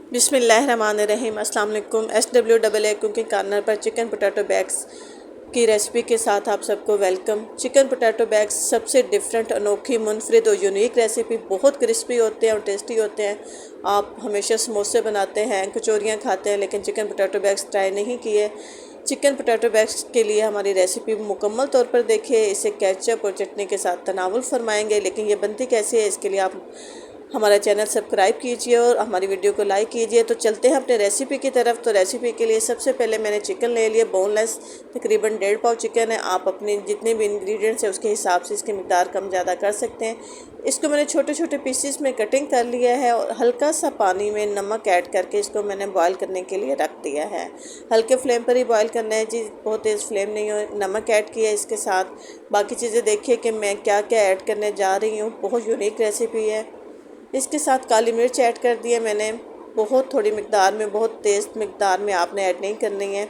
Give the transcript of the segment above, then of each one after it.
बिस्मिल्लाहिर्रहमानिर्रहीम। अस्सलाम वालेकुम। SWAA कुकिंग कॉर्नर पर चिकन पोटैटो बैग्स की रेसिपी के साथ आप सबको वेलकम। चिकन पोटैटो बैग्स सबसे डिफरेंट, अनोखी, मुनफरिद और यूनिक रेसिपी। बहुत क्रिस्पी होते हैं और टेस्टी होते हैं। आप हमेशा समोसे बनाते हैं, कचौरियाँ खाते हैं, लेकिन चिकन पोटैटो बैग्स ट्राई नहीं किए। चिकन पोटैटो बैग्स के लिए हमारी रेसिपी मुकम्मल तौर पर देखिए। इसे केचप और चटनी के साथ तनावुल फरमाएंगे, लेकिन ये बनती कैसे है इसके लिए आप हमारा चैनल सब्सक्राइब कीजिए और हमारी वीडियो को लाइक कीजिए। तो चलते हैं अपने रेसिपी की तरफ। तो रेसिपी के लिए सबसे पहले मैंने चिकन ले लिया, बोनलेस, तकरीबन 1.5 पाव चिकन है। आप अपने जितने भी इंग्रेडिएंट्स हैं उसके हिसाब से इसकी मिकदार कम ज़्यादा कर सकते हैं। इसको मैंने छोटे छोटे पीसीस में कटिंग कर लिया है और हल्का सा पानी में नमक ऐड करके इसको मैंने बॉयल करने के लिए रख दिया है। हल्के फ्लेम पर ही बॉयल करना है जी, बहुत तेज़ फ्लेम नहीं हो। नमक ऐड किया इसके साथ। बाकी चीज़ें देखिए कि मैं क्या क्या ऐड करने जा रही हूँ। बहुत यूनिक रेसिपी है। इसके साथ काली मिर्च ऐड कर दी है मैंने, बहुत थोड़ी मिकदार में, बहुत तेज़ मिकदार में आपने ऐड नहीं करनी है।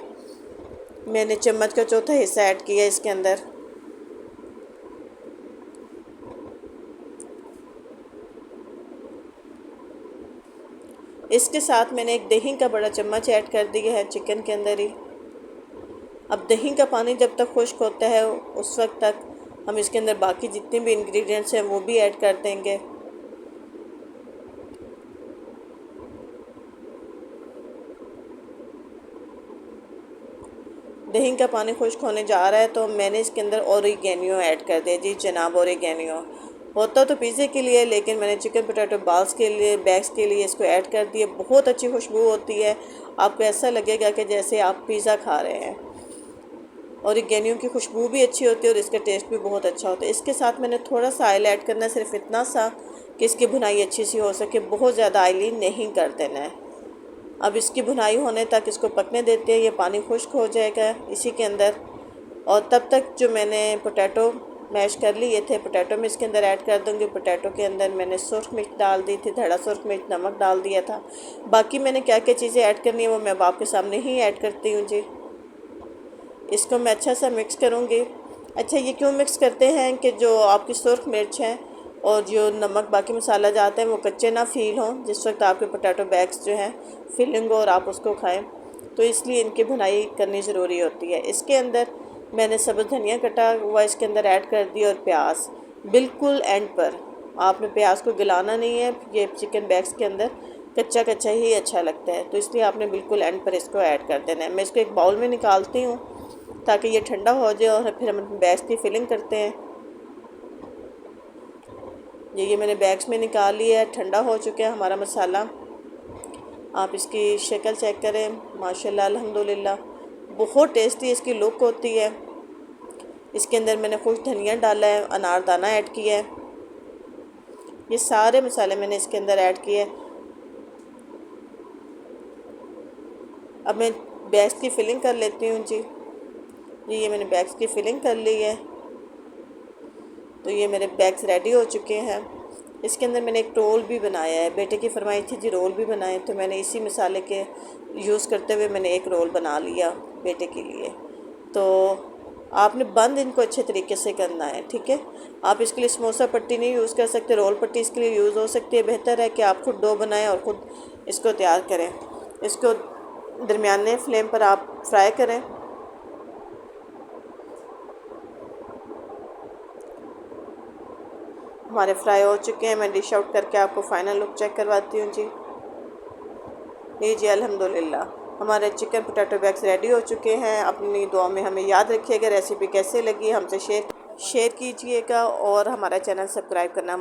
मैंने चम्मच का चौथा हिस्सा ऐड किया इसके अंदर। इसके साथ मैंने एक दही का बड़ा चम्मच ऐड कर दिया है चिकन के अंदर ही। अब दही का पानी जब तक खुश्क होता है उस वक्त तक हम इसके अंदर बाकी जितने भी इंग्रेडिएंट्स हैं वो भी ऐड कर देंगे। दही का पानी खुश्क होने जा रहा है तो मैंने इसके अंदर ओरिगेनो ऐड कर दिया जी, जनाब ओरिगेनो। होता तो पिज़्ज़े के लिए, लेकिन मैंने चिकन पोटैटो बॉल्स के लिए, बैग्स के लिए इसको ऐड कर दिया। बहुत अच्छी खुशबू होती है, आपको ऐसा लगेगा कि जैसे आप पिज़्ज़ा खा रहे हैं। ओरिगेनो की खुशबू भी अच्छी होती है और इसका टेस्ट भी बहुत अच्छा होता है। इसके साथ मैंने थोड़ा सा ऑयल ऐड करना है, सिर्फ इतना सा कि इसकी भुनाई अच्छी सी हो सके। बहुत ज़्यादा ऑयली नहीं कर देना है। अब इसकी भुनाई होने तक इसको पकने देते हैं। ये पानी खुश्क हो जाएगा इसी के अंदर। और तब तक जो मैंने पोटैटो मैश कर लिए थे, पोटैटो में इसके अंदर ऐड कर दूँगी। पोटैटो के अंदर मैंने सुरख मिर्च डाल दी थी, धड़ा सुरख मिर्च, नमक डाल दिया था। बाकी मैंने क्या क्या चीज़ें ऐड करनी है वो मैं अब आपके सामने ही ऐड करती हूँ जी। इसको मैं अच्छा सा मिक्स करूँगी। अच्छा, ये क्यों मिक्स करते हैं कि जो आपकी सुरख मिर्च है और जो नमक बाकी मसाला जाते हैं वो कच्चे ना फील हों जिस वक्त आपके पोटैटो बैग्स जो हैं फिलिंग हो और आप उसको खाएं, तो इसलिए इनकी भुनाई करनी ज़रूरी होती है। इसके अंदर मैंने सब्ज़ धनिया कटा हुआ इसके अंदर ऐड कर दिया और प्याज बिल्कुल एंड पर। आपने प्याज को गलाना नहीं है, ये चिकन बैग्स के अंदर कच्चा कच्चा ही अच्छा लगता है, तो इसलिए आपने बिल्कुल एंड पर इसको ऐड कर देना है। मैं इसको एक बाउल में निकालती हूँ ताकि ये ठंडा हो जाए और फिर हम बैग्स की फिलिंग करते हैं। ये मैंने बैग्स में निकाल लिया है, ठंडा हो चुका है हमारा मसाला। आप इसकी शक्ल चेक करें, माशाल्लाह अल्हम्दुलिल्लाह बहुत टेस्टी इसकी लुक होती है। इसके अंदर मैंने खुश धनिया डाला है, अनारदाना ऐड किया है। ये सारे मसाले मैंने इसके अंदर ऐड किए। अब मैं बैग्स की फिलिंग कर लेती हूँ जी। ये मैंने बैग्स की फिलिंग कर ली है, तो ये मेरे बैग्स रेडी हो चुके हैं। इसके अंदर मैंने एक रोल भी बनाया है, बेटे की फरमाइश थी जी रोल भी बनाए, तो मैंने इसी मसाले के यूज़ करते हुए मैंने एक रोल बना लिया बेटे के लिए। तो आपने बंद इनको अच्छे तरीके से करना है, ठीक है। आप इसके लिए समोसा पट्टी नहीं यूज़ कर सकते, रोल पट्टी इसके लिए यूज़ हो सकती है। बेहतर है कि आप खुद डो बनाएं और ख़ुद इसको तैयार करें। इसको दरमियाने फ्लेम पर आप फ्राई करें। हमारे फ्राई हो चुके हैं। मैं डिश आउट करके आपको फ़ाइनल लुक चेक करवाती हूँ जी। ये जी अल्हम्दुलिल्लाह हमारे चिकन पोटैटो बैग्स रेडी हो चुके हैं। अपनी दुआ में हमें याद रखिएगा। रेसिपी कैसे लगी हमसे शेयर कीजिएगा और हमारा चैनल सब्सक्राइब करना